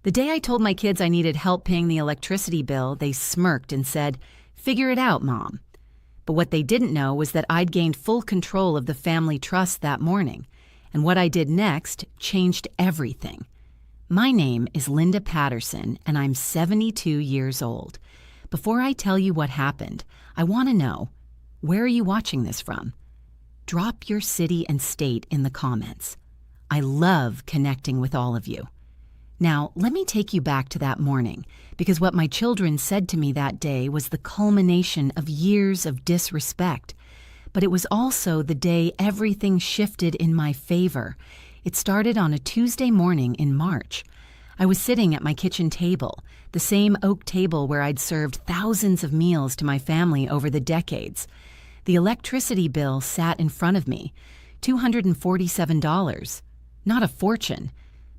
The day I told my kids I needed help paying the electricity bill, they smirked and said, "Figure it out, Mom." But what they didn't know was that I'd gained full control of the family trust that morning, and what I did next changed everything. My name is Linda Patterson, and I'm 72 years old. Before I tell you what happened, I want to know, where are you watching this from? Drop your city and state in the comments. I love connecting with all of you. Now, let me take you back to that morning, because what my children said to me that day was the culmination of years of disrespect. But it was also the day everything shifted in my favor. It started on a Tuesday morning in March. I was sitting at my kitchen table, the same oak table where I'd served thousands of meals to my family over the decades. The electricity bill sat in front of me, $247. Not a fortune,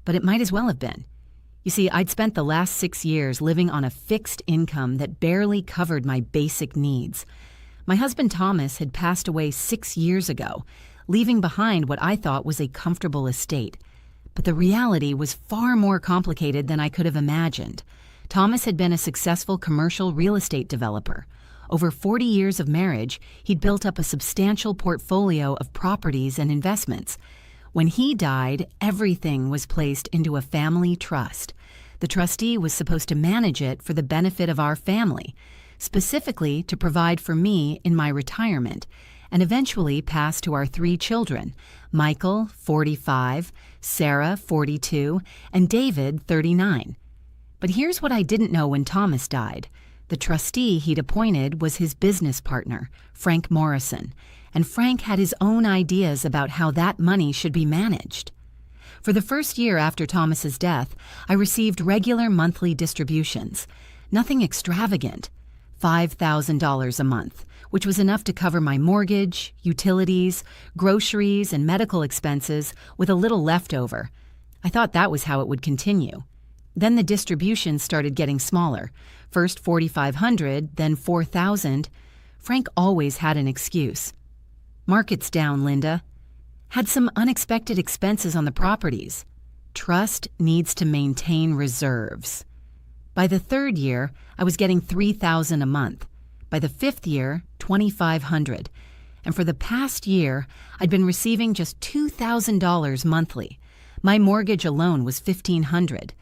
but it might as well have been. You see, I'd spent the last 6 years living on a fixed income that barely covered my basic needs. My husband Thomas had passed away 6 years ago, leaving behind what I thought was a comfortable estate. But the reality was far more complicated than I could have imagined. Thomas had been a successful commercial real estate developer. Over 40 years of marriage, he'd built up a substantial portfolio of properties and investments. When he died, everything was placed into a family trust. The trustee was supposed to manage it for the benefit of our family, specifically to provide for me in my retirement, and eventually pass to our 3 children, Michael, 45, Sarah, 42, and David, 39. But here's what I didn't know when Thomas died. The trustee he'd appointed was his business partner, Frank Morrison, and Frank had his own ideas about how that money should be managed. For the first year after Thomas's death, I received regular monthly distributions. Nothing extravagant. $5,000 a month, which was enough to cover my mortgage, utilities, groceries, and medical expenses with a little leftover. I thought that was how it would continue. Then the distributions started getting smaller. First $4,500, then $4,000. Frank always had an excuse. "Market's down, Linda. Had some unexpected expenses on the properties. Trust needs to maintain reserves." By the 3rd year, I was getting $3,000 a month. By the 5th year, $2,500. And for the past year, I'd been receiving just $2,000 monthly. My mortgage alone was $1,500.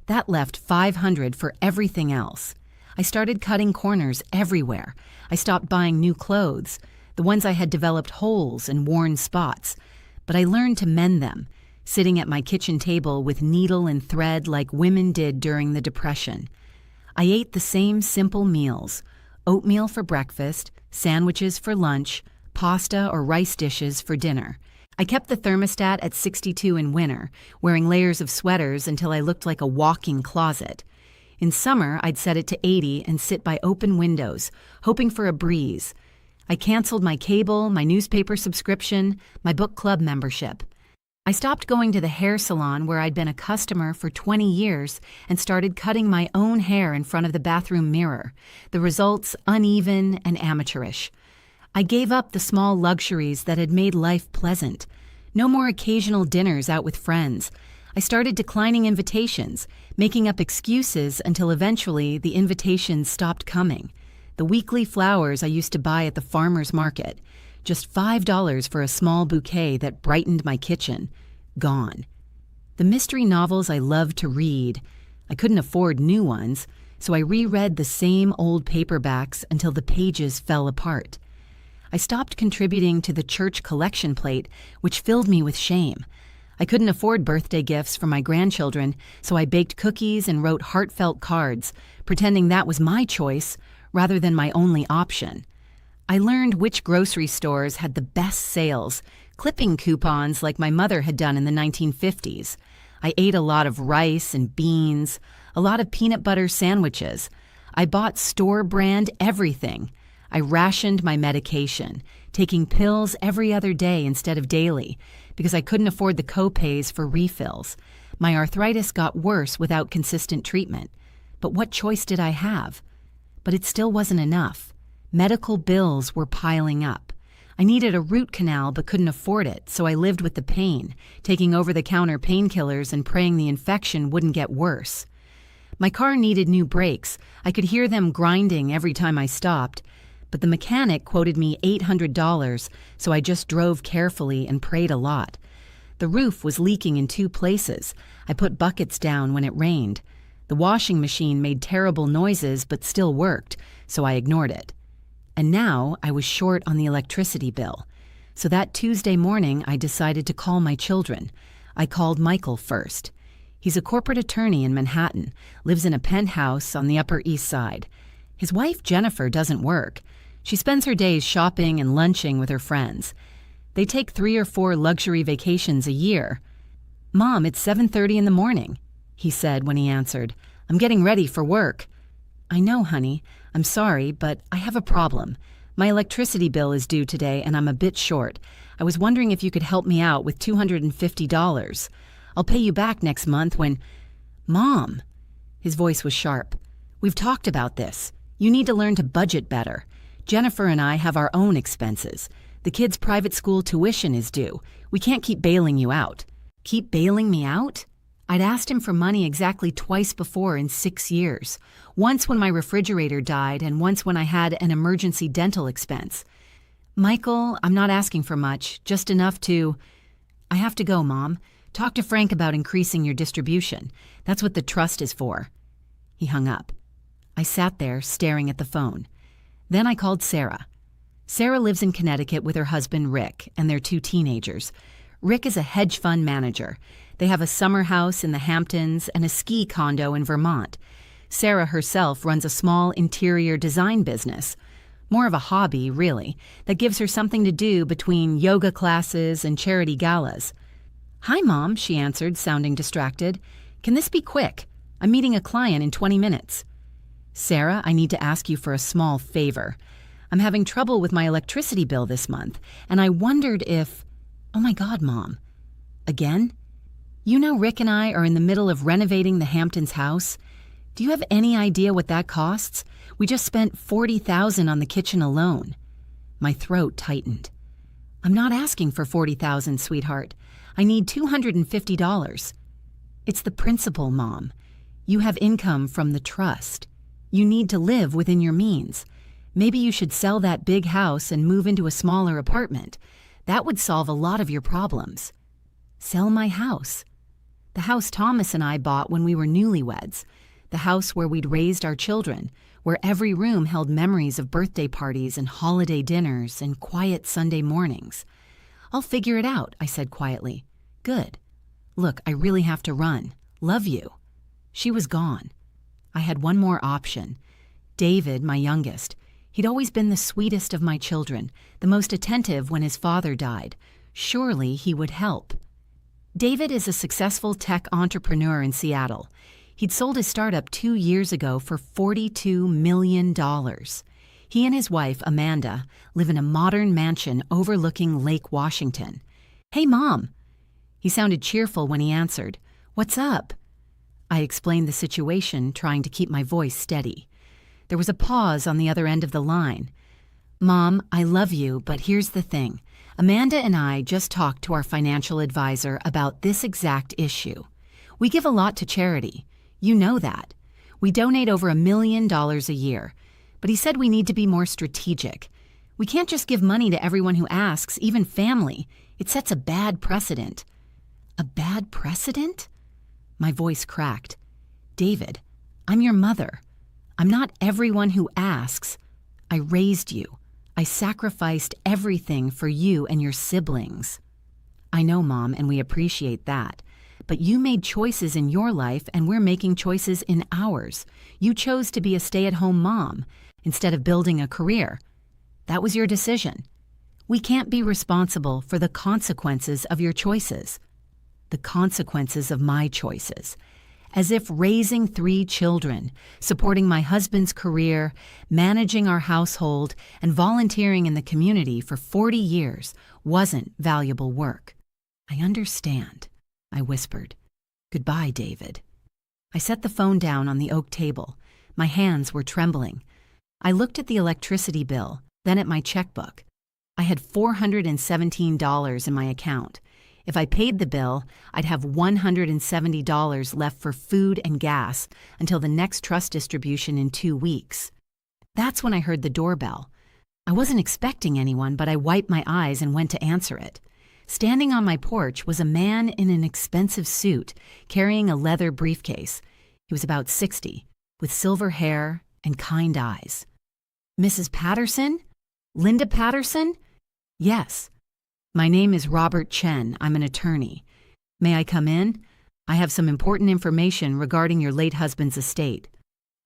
That left $500 for everything else. I started cutting corners everywhere. I stopped buying new clothes. The ones I had developed holes and worn spots. But I learned to mend them, sitting at my kitchen table with needle and thread like women did during the Depression. I ate the same simple meals: oatmeal for breakfast, sandwiches for lunch, pasta or rice dishes for dinner. I kept the thermostat at 62 in winter, wearing layers of sweaters until I looked like a walking closet. In summer, I'd set it to 80 and sit by open windows, hoping for a breeze. I canceled my cable, my newspaper subscription, my book club membership. I stopped going to the hair salon where I'd been a customer for 20 years and started cutting my own hair in front of the bathroom mirror, the results uneven and amateurish. I gave up the small luxuries that had made life pleasant. No more occasional dinners out with friends. I started declining invitations, making up excuses until eventually the invitations stopped coming. The weekly flowers I used to buy at the farmer's market, just $5 for a small bouquet that brightened my kitchen, gone. The mystery novels I loved to read, I couldn't afford new ones, so I reread the same old paperbacks until the pages fell apart. I stopped contributing to the church collection plate, which filled me with shame. I couldn't afford birthday gifts for my grandchildren, so I baked cookies and wrote heartfelt cards, pretending that was my choice rather than my only option. I learned which grocery stores had the best sales, clipping coupons like my mother had done in the 1950s. I ate a lot of rice and beans, a lot of peanut butter sandwiches. I bought store-brand everything. I rationed my medication, taking pills every other day instead of daily, because I couldn't afford the co-pays for refills. My arthritis got worse without consistent treatment. But what choice did I have? But it still wasn't enough. Medical bills were piling up. I needed a root canal but couldn't afford it, so I lived with the pain, taking over-the-counter painkillers and praying the infection wouldn't get worse. My car needed new brakes. I could hear them grinding every time I stopped. But the mechanic quoted me $800, so I just drove carefully and prayed a lot. The roof was leaking in 2 places. I put buckets down when it rained. The washing machine made terrible noises but still worked, so I ignored it. And now I was short on the electricity bill. So that Tuesday morning, I decided to call my children. I called Michael first. He's a corporate attorney in Manhattan, lives in a penthouse on the Upper East Side. His wife, Jennifer, doesn't work. She spends her days shopping and lunching with her friends. They take 3 or 4 luxury vacations a year. "Mom, it's 7:30 in the morning," he said when he answered. "I'm getting ready for work." "I know, honey. I'm sorry, but I have a problem. My electricity bill is due today and I'm a bit short. I was wondering if you could help me out with $250. I'll pay you back next month when—" "Mom!" His voice was sharp. "We've talked about this. You need to learn to budget better. Jennifer and I have our own expenses. The kids' private school tuition is due. We can't keep bailing you out." "Keep bailing me out?" I'd asked him for money exactly twice before in 6 years. Once when my refrigerator died and once when I had an emergency dental expense. "Michael, I'm not asking for much, just enough to—" "I have to go, Mom. Talk to Frank about increasing your distribution. That's what the trust is for." He hung up. I sat there staring at the phone. Then I called Sarah. Sarah lives in Connecticut with her husband, Rick, and their 2 teenagers. Rick is a hedge fund manager. They have a summer house in the Hamptons and a ski condo in Vermont. Sarah herself runs a small interior design business. More of a hobby, really, that gives her something to do between yoga classes and charity galas. "Hi, Mom," she answered, sounding distracted. "Can this be quick? I'm meeting a client in 20 minutes. "Sarah, I need to ask you for a small favor. I'm having trouble with my electricity bill this month, and I wondered if—" "Oh my God, Mom. Again? You know Rick and I are in the middle of renovating the Hamptons house. Do you have any idea what that costs? We just spent $40,000 on the kitchen alone." My throat tightened. "I'm not asking for $40,000, sweetheart. I need $250. It's the principle, Mom. You have income from the trust. You need to live within your means. Maybe you should sell that big house and move into a smaller apartment. That would solve a lot of your problems." "Sell my house?" "The house Thomas and I bought when we were newlyweds. The house where we'd raised our children, where every room held memories of birthday parties and holiday dinners and quiet Sunday mornings." "I'll figure it out," I said quietly. "Good. Look, I really have to run. Love you." She was gone. I had one more option. David, my youngest. He'd always been the sweetest of my children, the most attentive when his father died. Surely he would help. David is a successful tech entrepreneur in Seattle. He'd sold his startup 2 years ago for $42 million. He and his wife, Amanda, live in a modern mansion overlooking Lake Washington. "Hey, Mom." He sounded cheerful when he answered. "What's up?" I explained the situation, trying to keep my voice steady. There was a pause on the other end of the line. "Mom, I love you, but here's the thing. Amanda and I just talked to our financial advisor about this exact issue. We give a lot to charity. You know that. We donate over $1 million a year. But he said we need to be more strategic. We can't just give money to everyone who asks, even family. It sets a bad precedent." "A bad precedent?" My voice cracked. "David, I'm your mother. I'm not everyone who asks. I raised you. I sacrificed everything for you and your siblings." "I know, Mom, and we appreciate that. But you made choices in your life, and we're making choices in ours. You chose to be a stay-at-home mom instead of building a career. That was your decision. We can't be responsible for the consequences of your choices." The consequences of my choices. As if raising 3 children, supporting my husband's career, managing our household, and volunteering in the community for 40 years wasn't valuable work. "I understand," I whispered. "Goodbye, David." I set the phone down on the oak table. My hands were trembling. I looked at the electricity bill, then at my checkbook. I had $417 in my account. If I paid the bill, I'd have $170 left for food and gas until the next trust distribution in 2 weeks. That's when I heard the doorbell. I wasn't expecting anyone, but I wiped my eyes and went to answer it. Standing on my porch was a man in an expensive suit, carrying a leather briefcase. He was about 60, with silver hair and kind eyes. "Mrs. Patterson? Linda Patterson?" "Yes. My name is Robert Chen. I'm an attorney. May I come in? I have some important information regarding your late husband's estate."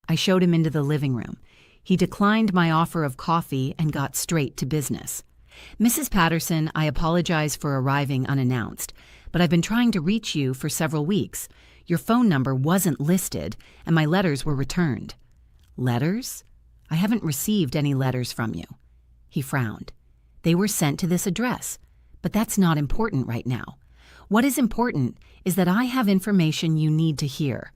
I showed him into the living room. He declined my offer of coffee and got straight to business. "Mrs. Patterson, I apologize for arriving unannounced, but I've been trying to reach you for several weeks. Your phone number wasn't listed, and my letters were returned." "Letters? I haven't received any letters from you." He frowned. "They were sent to this address, but that's not important right now. What is important is that I have information you need to hear.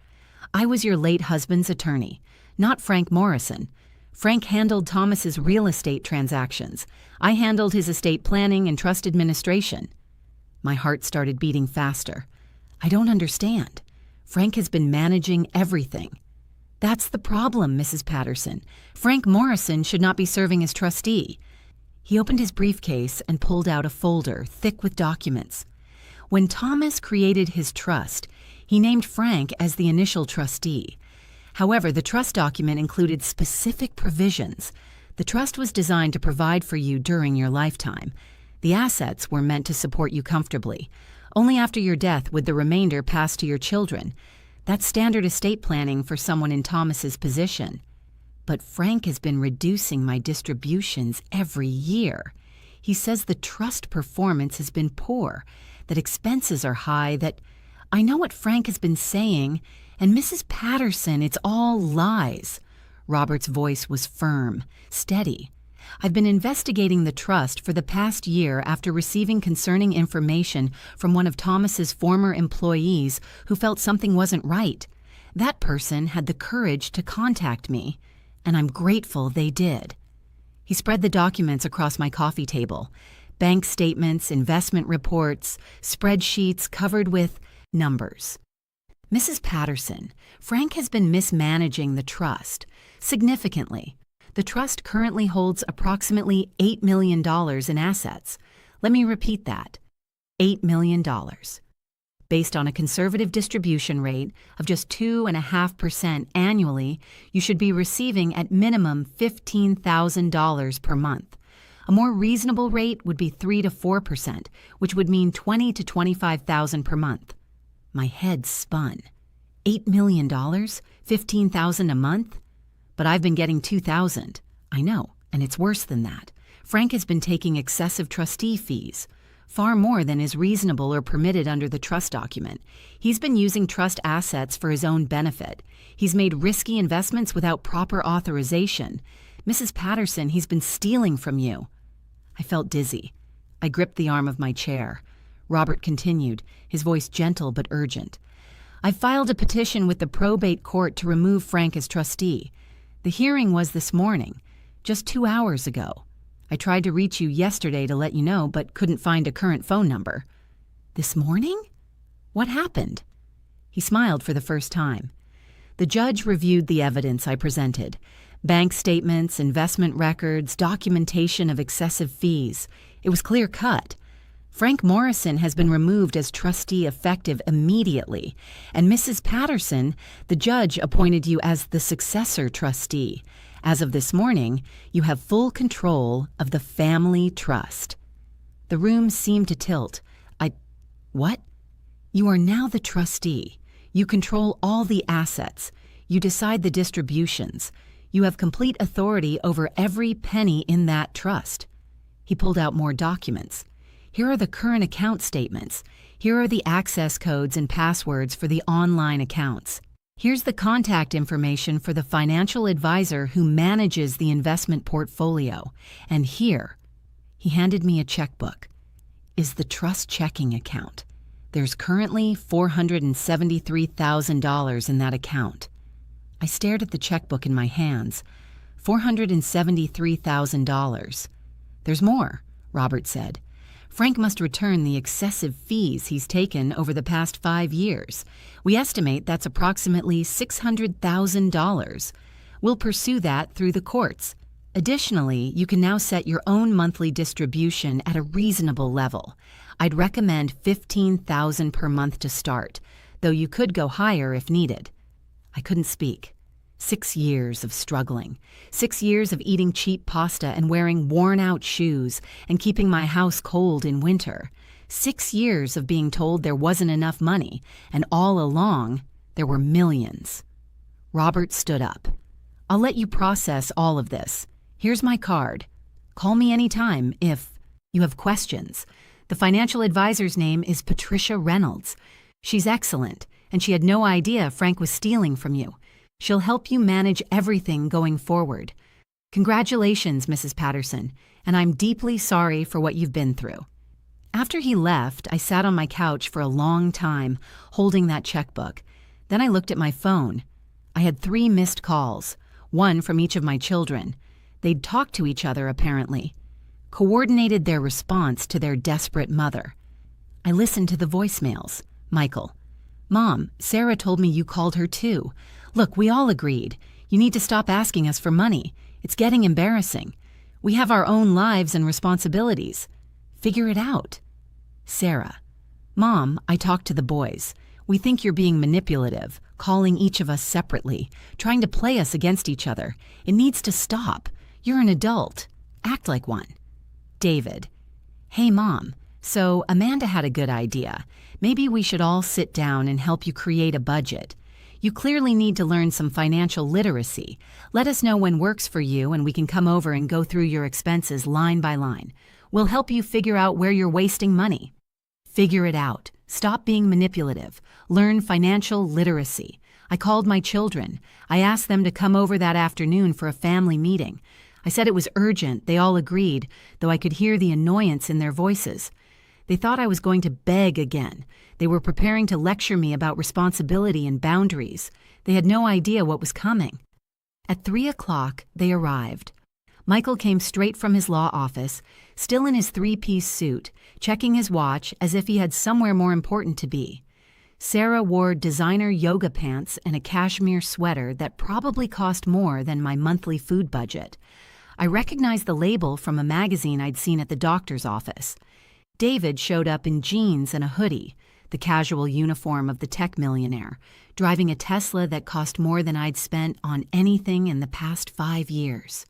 I was your late husband's attorney, not Frank Morrison. Frank handled Thomas's real estate transactions. I handled his estate planning and trust administration." My heart started beating faster. "I don't understand. Frank has been managing everything." "That's the problem, Mrs. Patterson. Frank Morrison should not be serving as trustee." He opened his briefcase and pulled out a folder thick with documents. When Thomas created his trust, he named Frank as the initial trustee. However, the trust document included specific provisions. The trust was designed to provide for you during your lifetime. The assets were meant to support you comfortably. Only after your death would the remainder pass to your children. That's standard estate planning for someone in Thomas's position. But Frank has been reducing my distributions every year. He says the trust performance has been poor, that expenses are high, that I know what Frank has been saying, and Mrs. Patterson, it's all lies. Robert's voice was firm, steady. I've been investigating the trust for the past year after receiving concerning information from one of Thomas's former employees who felt something wasn't right. That person had the courage to contact me, and I'm grateful they did. He spread the documents across my coffee table. Bank statements, investment reports, spreadsheets covered with numbers. "Mrs. Patterson, Frank has been mismanaging the trust significantly. The trust currently holds approximately $8 million in assets. Let me repeat that. $8 million. Based on a conservative distribution rate of just 2.5% annually, you should be receiving at minimum $15,000 per month. A more reasonable rate would be 3 to 4%, which would mean $20,000 to $25,000 per month." My head spun. $8 million? $15,000 a month? But I've been getting $2,000. I know, and it's worse than that. Frank has been taking excessive trustee fees, far more than is reasonable or permitted under the trust document. He's been using trust assets for his own benefit. He's made risky investments without proper authorization. Mrs. Patterson, he's been stealing from you. I felt dizzy. I gripped the arm of my chair. Robert continued, his voice gentle but urgent. "I filed a petition with the probate court to remove Frank as trustee. The hearing was this morning, just 2 hours ago. I tried to reach you yesterday to let you know, but couldn't find a current phone number." "This morning? What happened?" He smiled for the first time. "The judge reviewed the evidence I presented. Bank statements, investment records, documentation of excessive fees. It was clear-cut. Frank Morrison has been removed as trustee effective immediately, and Mrs. Patterson, the judge appointed you as the successor trustee. As of this morning, you have full control of the family trust." The room seemed to tilt. What? "You are now the trustee. You control all the assets. You decide the distributions. You have complete authority over every penny in that trust." He pulled out more documents. "Here are the current account statements. Here are the access codes and passwords for the online accounts. Here's the contact information for the financial advisor who manages the investment portfolio. And here," he handed me a checkbook, "is the trust checking account. There's currently $473,000 in that account." I stared at the checkbook in my hands. $473,000. "There's more," Robert said. Frank must return the excessive fees he's taken over the past 5 years. We estimate that's approximately $600,000. We'll pursue that through the courts. Additionally, you can now set your own monthly distribution at a reasonable level. I'd recommend $15,000 per month to start, though you could go higher if needed. I couldn't speak. 6 years of struggling. 6 years of eating cheap pasta and wearing worn-out shoes and keeping my house cold in winter. 6 years of being told there wasn't enough money, and all along, there were millions. Robert stood up. I'll let you process all of this. Here's my card. Call me anytime if you have questions. The financial advisor's name is Patricia Reynolds. She's excellent, and she had no idea Frank was stealing from you. She'll help you manage everything going forward. Congratulations, Mrs. Patterson, and I'm deeply sorry for what you've been through. After he left, I sat on my couch for a long time, holding that checkbook. Then I looked at my phone. I had 3 missed calls, one from each of my children. They'd talked to each other, apparently. Coordinated their response to their desperate mother. I listened to the voicemails. Michael. Mom, Sarah told me you called her too. Look, we all agreed. You need to stop asking us for money. It's getting embarrassing. We have our own lives and responsibilities. Figure it out. Sarah. Mom, I talked to the boys. We think you're being manipulative, calling each of us separately, trying to play us against each other. It needs to stop. You're an adult. Act like one. David. Hey, Mom. So Amanda had a good idea. Maybe we should all sit down and help you create a budget. You clearly need to learn some financial literacy. Let us know when works for you and we can come over and go through your expenses line by line. We'll help you figure out where you're wasting money. Figure it out. Stop being manipulative. Learn financial literacy. I called my children. I asked them to come over that afternoon for a family meeting. I said it was urgent. They all agreed, though I could hear the annoyance in their voices. They thought I was going to beg again. They were preparing to lecture me about responsibility and boundaries. They had no idea what was coming. At 3 o'clock, they arrived. Michael came straight from his law office, still in his 3-piece suit, checking his watch as if he had somewhere more important to be. Sarah wore designer yoga pants and a cashmere sweater that probably cost more than my monthly food budget. I recognized the label from a magazine I'd seen at the doctor's office. David showed up in jeans and a hoodie, the casual uniform of the tech millionaire, driving a Tesla that cost more than I'd spent on anything in the past 5 years.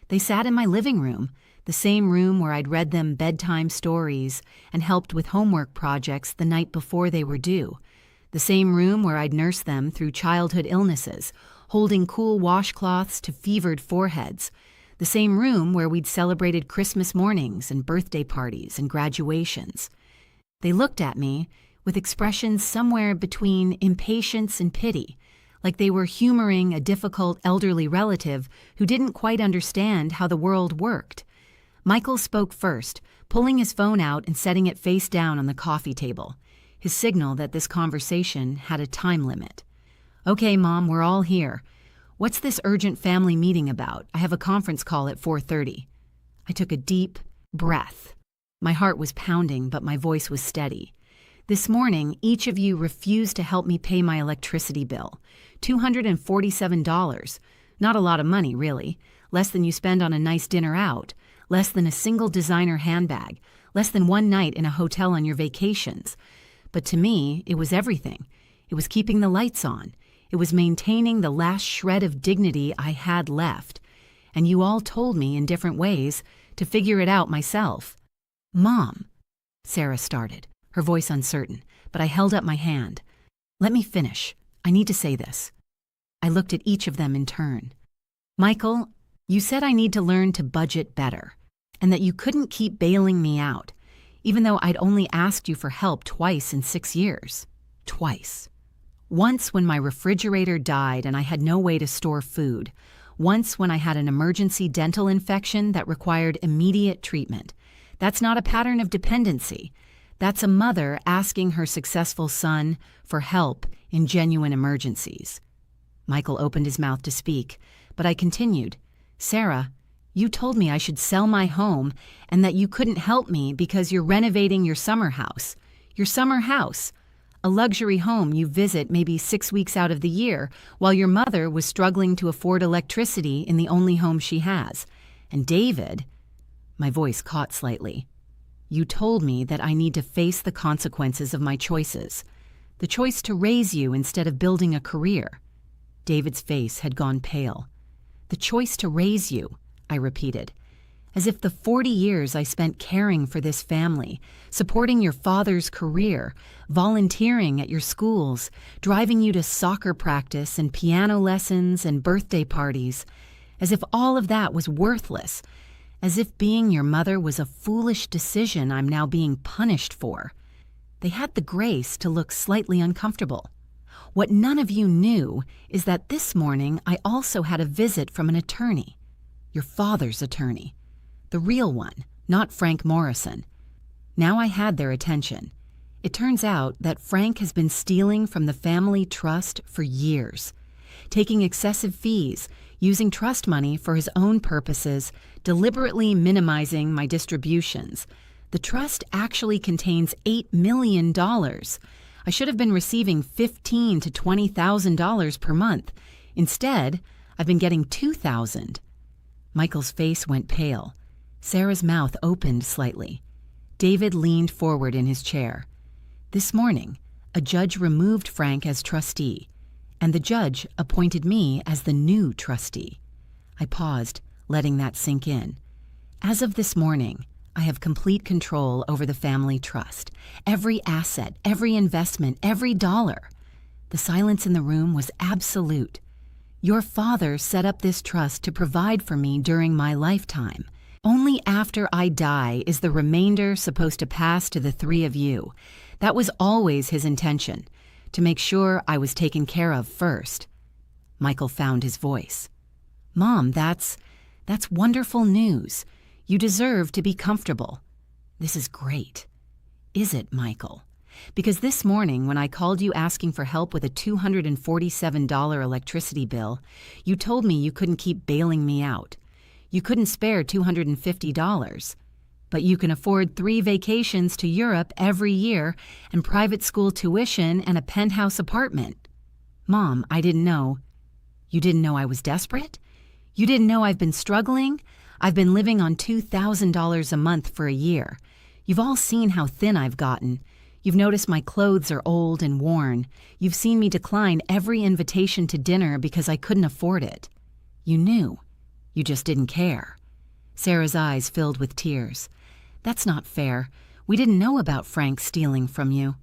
They sat in my living room, the same room where I'd read them bedtime stories and helped with homework projects the night before they were due, the same room where I'd nursed them through childhood illnesses, holding cool washcloths to fevered foreheads, the same room where we'd celebrated Christmas mornings and birthday parties and graduations. They looked at me with expressions somewhere between impatience and pity, like they were humoring a difficult elderly relative who didn't quite understand how the world worked. Michael spoke first, pulling his phone out and setting it face down on the coffee table, his signal that this conversation had a time limit. Okay, Mom, we're all here. What's this urgent family meeting about? I have a conference call at 4:30. I took a deep breath. My heart was pounding, but my voice was steady. This morning, each of you refused to help me pay my electricity bill. $247. Not a lot of money, really. Less than you spend on a nice dinner out. Less than a single designer handbag. Less than one night in a hotel on your vacations. But to me, it was everything. It was keeping the lights on. It was maintaining the last shred of dignity I had left. And you all told me in different ways to figure it out myself. Mom, Sarah started, her voice uncertain, but I held up my hand. Let me finish. I need to say this. I looked at each of them in turn. Michael, you said I need to learn to budget better, and that you couldn't keep bailing me out, even though I'd only asked you for help twice in 6 years. Twice. Once when my refrigerator died and I had no way to store food. Once when I had an emergency dental infection that required immediate treatment. That's not a pattern of dependency. That's a mother asking her successful son for help in genuine emergencies. Michael opened his mouth to speak, but I continued. Sarah, You told me I should sell my home and that you couldn't help me because you're renovating your summer house. Your summer house, a luxury home you visit maybe 6 weeks out of the year while your mother was struggling to afford electricity in the only home she has. And David, my voice caught slightly. You told me that I need to face the consequences of my choices. The choice to raise you instead of building a career. David's face had gone pale. The choice to raise you, I repeated, as if the 40 years I spent caring for this family, supporting your father's career, volunteering at your schools, driving you to soccer practice and piano lessons and birthday parties, as if all of that was worthless, as if being your mother was a foolish decision I'm now being punished for. They had the grace to look slightly uncomfortable. What none of you knew is that this morning I also had a visit from an attorney. Your father's attorney. The real one, not Frank Morrison. Now I had their attention. It turns out that Frank has been stealing from the family trust for years, taking excessive fees, using trust money for his own purposes, deliberately minimizing my distributions. The trust actually contains $8 million. I should have been receiving $15,000 to $20,000 per month. Instead, I've been getting $2,000. Michael's face went pale. Sarah's mouth opened slightly. David leaned forward in his chair. This morning, a judge removed Frank as trustee, and the judge appointed me as the new trustee. I paused, letting that sink in. As of this morning, I have complete control over the family trust. Every asset, every investment, every dollar. The silence in the room was absolute. Your father set up this trust to provide for me during my lifetime. Only after I die is the remainder supposed to pass to the three of you. That was always his intention, to make sure I was taken care of first. Michael found his voice. Mom, that's wonderful news. You deserve to be comfortable. This is great. Is it, Michael? Because this morning, when I called you asking for help with a $247 electricity bill, you told me you couldn't keep bailing me out. You couldn't spare $250, but you can afford 3 vacations to Europe every year and private school tuition and a penthouse apartment. Mom, I didn't know. You didn't know I was desperate? You didn't know I've been struggling? I've been living on $2,000 a month for a year. You've all seen how thin I've gotten. You've noticed my clothes are old and worn. You've seen me decline every invitation to dinner because I couldn't afford it. You knew. You just didn't care. Sarah's eyes filled with tears. That's not fair. We didn't know about Frank stealing from you.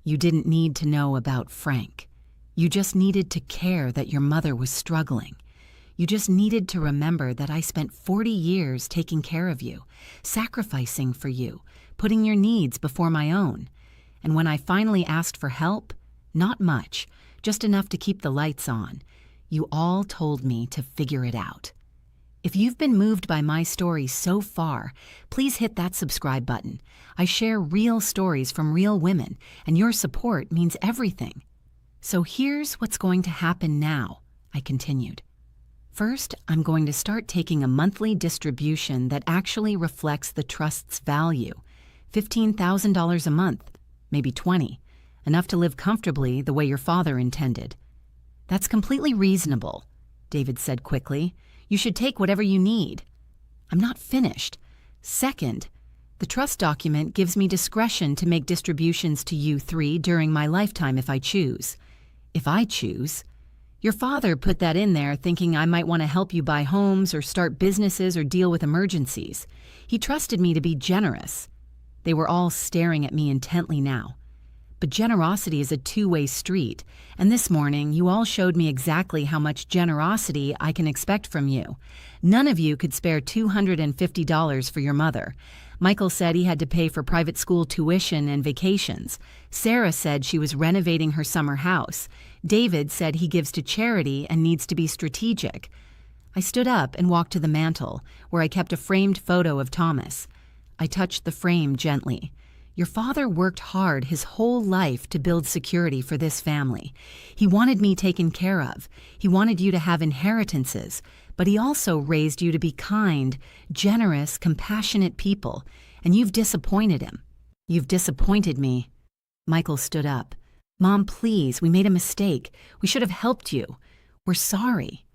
You didn't need to know about Frank. You just needed to care that your mother was struggling. You just needed to remember that I spent 40 years taking care of you, sacrificing for you, putting your needs before my own. And when I finally asked for help, not much, just enough to keep the lights on, you all told me to figure it out. If you've been moved by my story so far, please hit that subscribe button. I share real stories from real women, and your support means everything. So here's what's going to happen now, I continued. First, I'm going to start taking a monthly distribution that actually reflects the trust's value, $15,000 a month, maybe 20, enough to live comfortably the way your father intended. That's completely reasonable, David said quickly. You should take whatever you need. I'm not finished. Second, the trust document gives me discretion to make distributions to you 3 during my lifetime if I choose. If I choose. Your father put that in there thinking I might want to help you buy homes or start businesses or deal with emergencies. He trusted me to be generous. They were all staring at me intently now. But generosity is a two-way street, and this morning you all showed me exactly how much generosity I can expect from you. None of you could spare $250 for your mother. Michael said he had to pay for private school tuition and vacations. Sarah said she was renovating her summer house. David said he gives to charity and needs to be strategic. I stood up and walked to the mantel, where I kept a framed photo of Thomas. I touched the frame gently. Your father worked hard his whole life to build security for this family. He wanted me taken care of. He wanted you to have inheritances, but he also raised you to be kind, generous, compassionate people, and you've disappointed him. You've disappointed me." Michael stood up. "Mom, please, we made a mistake. We should have helped you. We're sorry."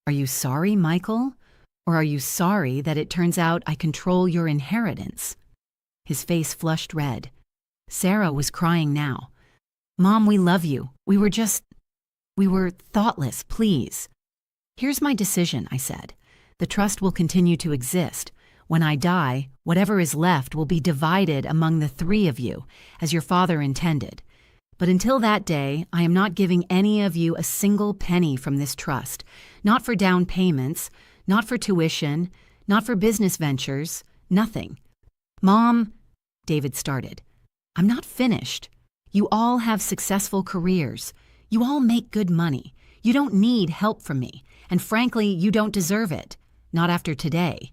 "Are you sorry, Michael? Or are you sorry that it turns out I control your inheritance?" His face flushed red. Sarah was crying now. "Mom, we love you. We were thoughtless, please." "Here's my decision," I said. "The trust will continue to exist. When I die, whatever is left will be divided among the three of you, as your father intended. But until that day, I am not giving any of you a single penny from this trust, not for down payments, not for tuition, not for business ventures, nothing." "Mom," David started. "I'm not finished. You all have successful careers. You all make good money. You don't need help from me, and frankly, you don't deserve it. Not after today."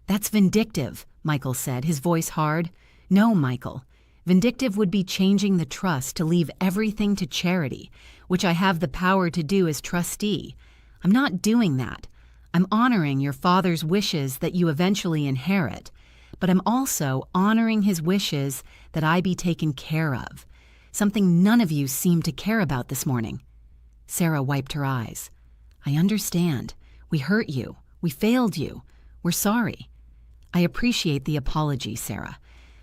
"That's vindictive," Michael said, his voice hard. "No, Michael. Vindictive would be changing the trust to leave everything to charity, which I have the power to do as trustee. I'm not doing that. I'm honoring your father's wishes that you eventually inherit, but I'm also honoring his wishes that I be taken care of, something none of you seem to care about this morning." Sarah wiped her eyes. "I understand. We hurt you. We failed you. We're sorry." "I appreciate the apology, Sarah.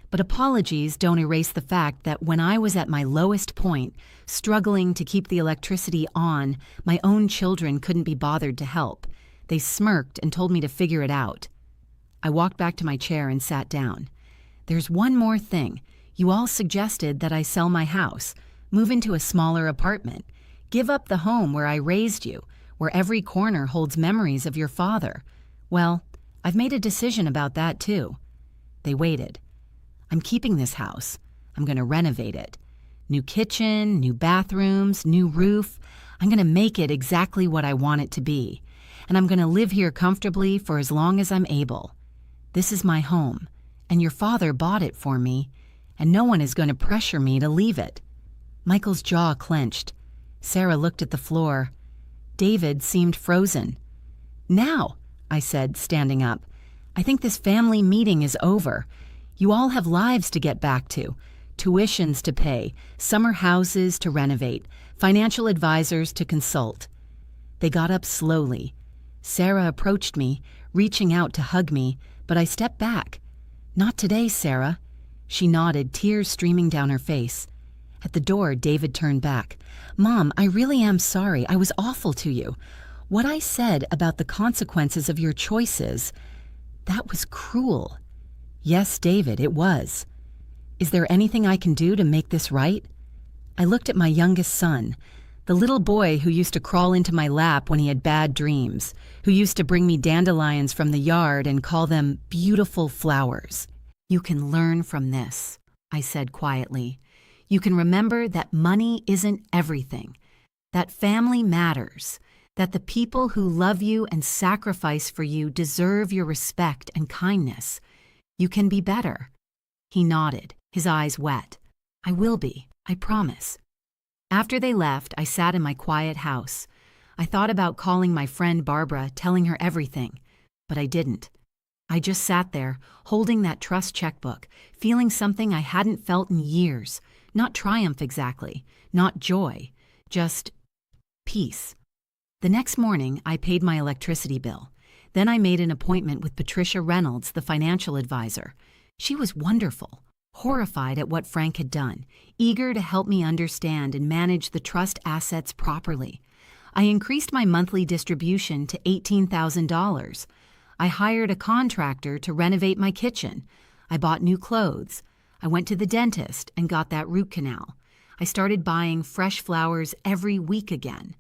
But apologies don't erase the fact that when I was at my lowest point, struggling to keep the electricity on, my own children couldn't be bothered to help. They smirked and told me to figure it out." I walked back to my chair and sat down. "There's one more thing. You all suggested that I sell my house, move into a smaller apartment, give up the home where I raised you, where every corner holds memories of your father. Well, I've made a decision about that too." They waited. "I'm keeping this house. I'm going to renovate it. New kitchen, new bathrooms, new roof. I'm going to make it exactly what I want it to be. And I'm going to live here comfortably for as long as I'm able. This is my home, and your father bought it for me, and no one is going to pressure me to leave it." Michael's jaw clenched. Sarah looked at the floor. David seemed frozen. "Now," I said, standing up, "I think this family meeting is over. You all have lives to get back to, tuitions to pay, summer houses to renovate, financial advisors to consult." They got up slowly. Sarah approached me, reaching out to hug me, but I stepped back. "Not today, Sarah." She nodded, tears streaming down her face. At the door, David turned back. "Mom, I really am sorry. I was awful to you. What I said about the consequences of your choices, that was cruel." "Yes, David, it was. Is there anything I can do to make this right?" I looked at my youngest son, the little boy who used to crawl into my lap when he had bad dreams, who used to bring me dandelions from the yard and call them beautiful flowers. "You can learn from this," I said quietly. "You can remember that money isn't everything, that family matters, that the people who love you and sacrifice for you deserve your respect and kindness. You can be better." He nodded, his eyes wet. "I will be, I promise." After they left, I sat in my quiet house. I thought about calling my friend Barbara, telling her everything, but I didn't. I just sat there, holding that trust checkbook, feeling something I hadn't felt in years. Not triumph exactly, not joy, just peace. The next morning, I paid my electricity bill. Then I made an appointment with Patricia Reynolds, the financial advisor. She was wonderful, horrified at what Frank had done, eager to help me understand and manage the trust assets properly. I increased my monthly distribution to $18,000. I hired a contractor to renovate my kitchen. I bought new clothes. I went to the dentist and got that root canal. I started buying fresh flowers every week again.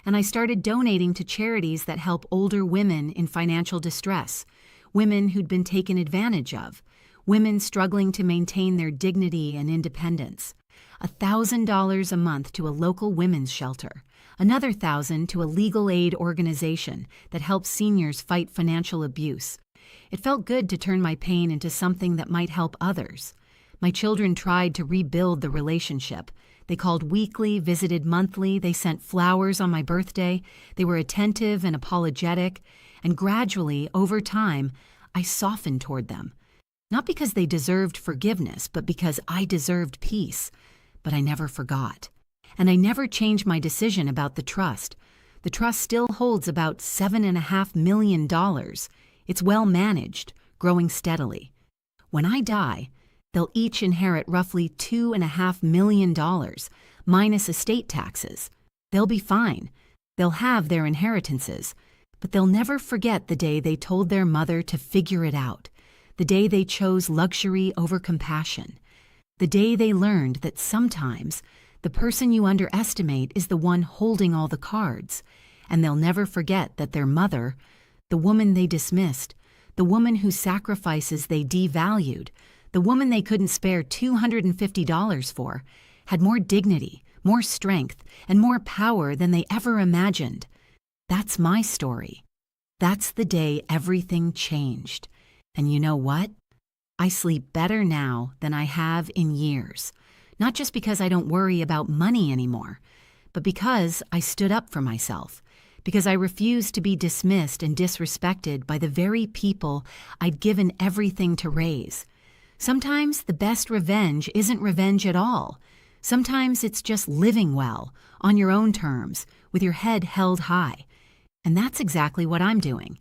And I started donating to charities that help older women in financial distress, women who'd been taken advantage of, women struggling to maintain their dignity and independence. $1,000 a month to a local women's shelter, another $1,000 to a legal aid organization that helps seniors fight financial abuse. It felt good to turn my pain into something that might help others. My children tried to rebuild the relationship. They called weekly, visited monthly, they sent flowers on my birthday, they were attentive and apologetic, and gradually, over time, I softened toward them. Not because they deserved forgiveness, but because I deserved peace. But I never forgot. And I never changed my decision about the trust. The trust still holds about $7.5 million. It's well managed, growing steadily. When I die, they'll each inherit roughly $2.5 million, minus estate taxes. They'll be fine. They'll have their inheritances. But they'll never forget the day they told their mother to figure it out, the day they chose luxury over compassion, the day they learned that sometimes the person you underestimate is the one holding all the cards, and they'll never forget that their mother, the woman they dismissed, the woman whose sacrifices they devalued, the woman they couldn't spare $250 for, had more dignity, more strength, and more power than they ever imagined. That's my story. That's the day everything changed. And you know what? I sleep better now than I have in years. Not just because I don't worry about money anymore, but because I stood up for myself, because I refused to be dismissed and disrespected by the very people I'd given everything to raise. Sometimes the best revenge isn't revenge at all. Sometimes it's just living well, on your own terms, with your head held high. And that's exactly what I'm doing.